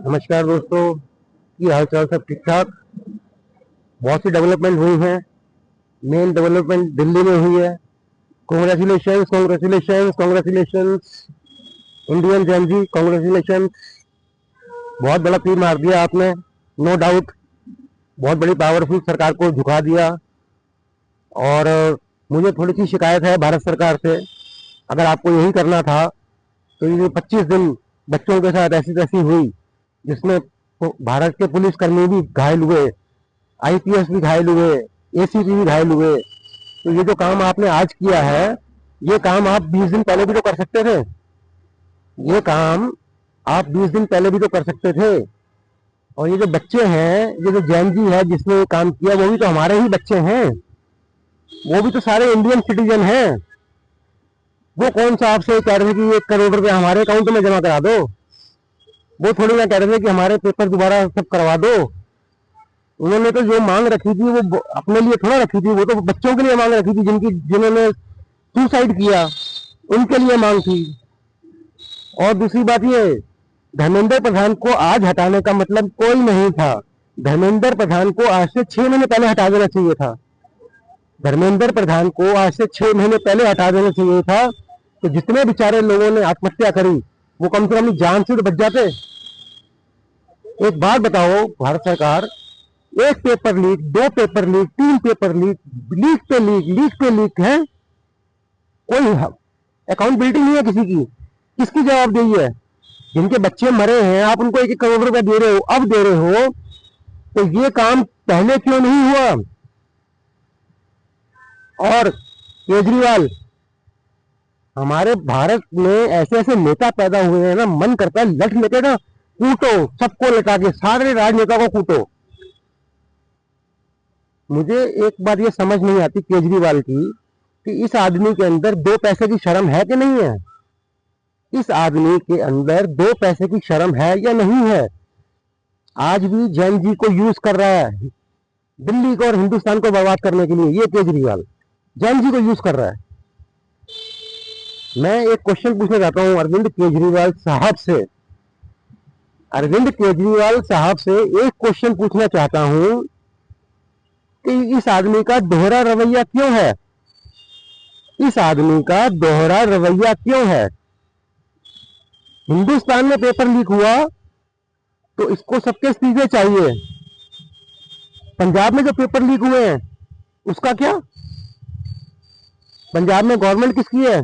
नमस्कार दोस्तों, की हाल चाल सब ठीक ठाक। बहुत सी डेवलपमेंट हुई हैं। मेन डेवलपमेंट दिल्ली में हुई है। Congratulations congratulations congratulations Indian Gen Z, congratulations. बहुत बड़ा तीर मार दिया आपने, नो डाउट। बहुत बड़ी पावरफुल सरकार को झुका दिया। और मुझे थोड़ी सी शिकायत है भारत सरकार से। अगर आपको यही करना था तो ये 25 दिन बच्चों के साथ ऐसी तैसी हुई, जिसमें भारत के पुलिसकर्मी भी घायल हुए, आईपीएस भी घायल हुए, एसीपी भी घायल हुए। तो ये जो काम आपने आज किया है, ये काम आप 20 दिन पहले भी तो कर सकते थे। ये काम आप 20 दिन पहले भी तो कर सकते थे। और ये जो बच्चे हैं, ये जो जैन जी है जिसने ये काम किया, वो भी तो हमारे ही बच्चे हैं। वो भी तो सारे इंडियन सिटीजन हैं। वो कौन सा आपसे कह रहे थे कि 1 करोड़ रुपए हमारे अकाउंट में जमा करा दो? वो थोड़ी ना कह रहे थे कि हमारे पेपर दोबारा सब करवा दो। उन्होंने तो जो मांग रखी थी वो अपने लिए थोड़ा रखी थी, वो तो बच्चों के लिए मांग रखी थी, जिन्होंने सुसाइड किया, उनके लिए मांग थी। और दूसरी बात ये, धर्मेंद्र प्रधान को आज हटाने का मतलब कोई नहीं था। धर्मेंद्र प्रधान को आज से 6 महीने पहले हटा देना चाहिए था। धर्मेंद्र प्रधान को आज से 6 महीने पहले हटा देना चाहिए था। तो जितने बेचारे लोगों ने आत्महत्या करी, वो कम से कम अपनी जान से तो बच जाते। एक बात बताओ भारत सरकार, एक paper leak, 2 paper leak, 3 paper leak, leak पे लीक, लीक पे लीक है। कोई अकाउंटेबिलिटी नहीं है किसी की। किसकी जवाबदेही है? जिनके बच्चे मरे हैं, आप उनको 1-1 करोड़ रुपए दे रहे हो, अब दे रहे हो, तो ये काम पहले क्यों नहीं हुआ? और केजरीवाल, हमारे भारत में ऐसे ऐसे नेता पैदा हुए हैं ना, मन करता है लठ लेके ना कूटो सबको, लटा के सारे राजनेता को कूटो। मुझे एक बात ये समझ नहीं आती केजरीवाल की, कि इस आदमी के अंदर 2 पैसे की शर्म है कि नहीं है? इस आदमी के अंदर 2 पैसे की शर्म है या नहीं है? आज भी जैन जी को यूज कर रहा है दिल्ली को और हिंदुस्तान को बर्बाद करने के लिए। ये केजरीवाल जैन जी को यूज कर रहा है। मैं एक क्वेश्चन पूछना चाहता हूं अरविंद केजरीवाल साहब से। अरविंद केजरीवाल साहब से एक क्वेश्चन पूछना चाहता हूं कि इस आदमी का दोहरा रवैया क्यों है? इस आदमी का दोहरा रवैया क्यों है? हिंदुस्तान में पेपर लीक हुआ तो इसको सबके इस्तीफे चाहिए। पंजाब में जो पेपर लीक हुए हैं उसका क्या? पंजाब में गवर्नमेंट किसकी है?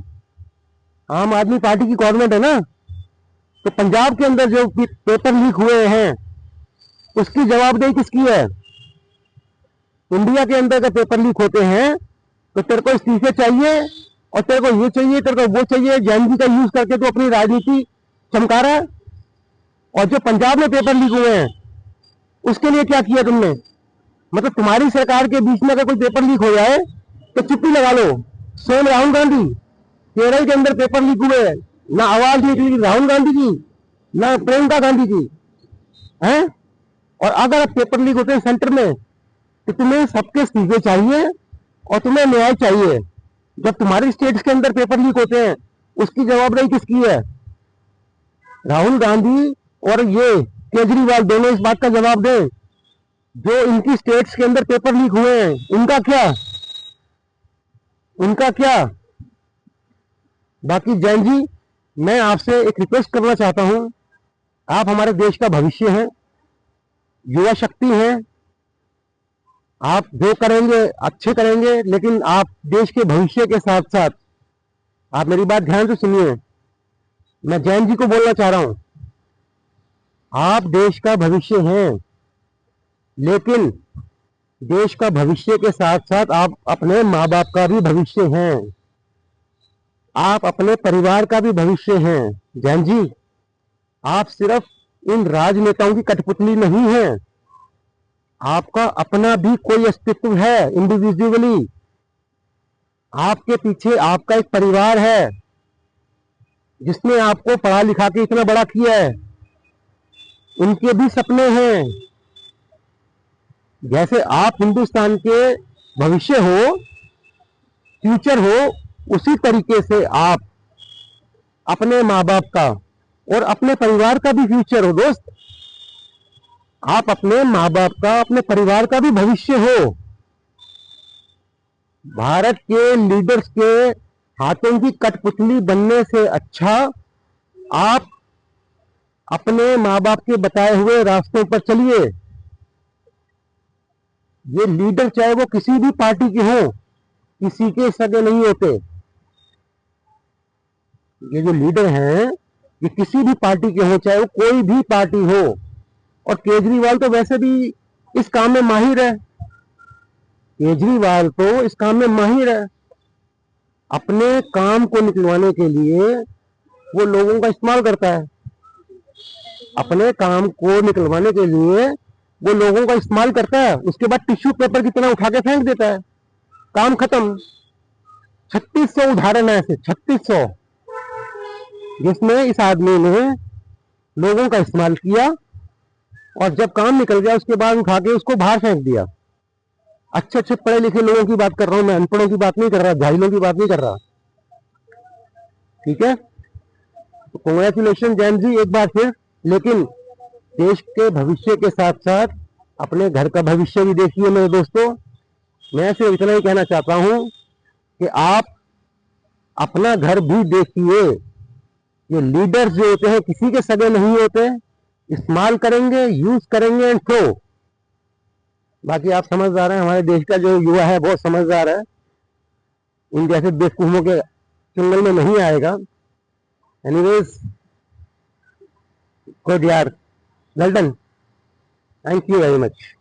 आम आदमी पार्टी की गवर्नमेंट है ना। तो पंजाब के अंदर जो पेपर लीक हुए हैं उसकी जवाबदेही किसकी है? इंडिया के अंदर का पेपर लीक होते हैं तो तेरे को इस्तीफे चाहिए, और तेरे को ये चाहिए, तेरे को वो चाहिए। जैन जी का यूज करके तो अपनी राजनीति चमका रहा है। और जो पंजाब में पेपर लीक हुए हैं उसके लिए क्या किया तुमने? मतलब तुम्हारी सरकार के बीच में अगर कोई पेपर लीक हो जाए तो चुप्पी लगा लो। सेम राहुल गांधी, केरल के अंदर पेपर लीक हुए, ना आवाज निकली राहुल गांधी की, ना प्रियंका गांधी की है। और अगर अब पेपर लीक होते हैं सेंटर में, तो तुम्हें सबके इस्तीफे चाहिए और तुम्हें न्याय चाहिए। जब तुम्हारी स्टेट्स के अंदर पेपर लीक होते हैं उसकी जवाबदेही किसकी है? राहुल गांधी और ये केजरीवाल दोनों इस बात का जवाब दें। जो इनकी स्टेट्स के अंदर पेपर लीक हुए हैं उनका क्या? उनका क्या? बाकी जैन जी, मैं आपसे एक रिक्वेस्ट करना चाहता हूं। आप हमारे देश का भविष्य हैं, युवा शक्ति हैं। आप जो करेंगे अच्छे करेंगे, लेकिन आप देश के भविष्य के साथ साथ, आप मेरी बात ध्यान से सुनिए, मैं जैन जी को बोलना चाह रहा हूं, आप देश का भविष्य हैं, लेकिन देश का भविष्य के साथ साथ आप अपने माँ बाप का भी भविष्य हैं। आप अपने परिवार का भी भविष्य हैं। जैन जी, आप सिर्फ इन राजनेताओं की कठपुतली नहीं है। आपका अपना भी कोई अस्तित्व है इंडिविजुअली। आपके पीछे आपका एक परिवार है जिसने आपको पढ़ा लिखा के इतना बड़ा किया है। उनके भी सपने हैं। जैसे आप हिंदुस्तान के भविष्य हो, फ्यूचर हो, उसी तरीके से आप अपने माँ बाप का और अपने परिवार का भी फ्यूचर हो दोस्त। आप अपने माँ बाप का, अपने परिवार का भी भविष्य हो। भारत के लीडर्स के हाथों की कठपुतली बनने से अच्छा आप अपने माँ बाप के बताए हुए रास्तों पर चलिए। ये लीडर चाहे वो किसी भी पार्टी के हो, किसी के सगे नहीं होते। ये जो लीडर हैं ये किसी भी पार्टी के हो, चाहे वो कोई भी पार्टी हो। और केजरीवाल तो वैसे भी इस काम में माहिर है। केजरीवाल तो इस काम में माहिर है। अपने काम को निकलवाने के लिए वो लोगों का इस्तेमाल करता है। अपने काम को निकलवाने के लिए वो लोगों का इस्तेमाल करता है, उसके बाद टिश्यू पेपर की तरह उठा के फेंक देता है, काम खत्म। 3600 उदाहरण है ऐसे, 3600, जिसमें इस आदमी ने लोगों का इस्तेमाल किया और जब काम निकल गया उसके बाद उठा के उसको बाहर फेंक दिया। अच्छे अच्छे पढ़े लिखे लोगों की बात कर रहा हूं मैं, अनपढ़ों की बात नहीं कर रहा, जाहिलों की बात नहीं कर रहा। ठीक है, तो कांग्रेचुलेशन जैन जी एक बार फिर। लेकिन देश के भविष्य के साथ साथ अपने घर का भविष्य भी देखिए मेरे दोस्तों। मैं सिर्फ इतना ही कहना चाहता हूं कि आप अपना घर भी देखिए। ये लीडर्स जो होते हैं किसी के सगे नहीं होते, इस्तेमाल करेंगे, यूज करेंगे एंड थ्रो। बाकी आप समझदार हैं, हमारे देश का जो युवा है बहुत समझदार है, इन जैसे बेवकूफों के चुंगल में नहीं आएगा। एनीवेज, गुड यार, well done, thank you very much.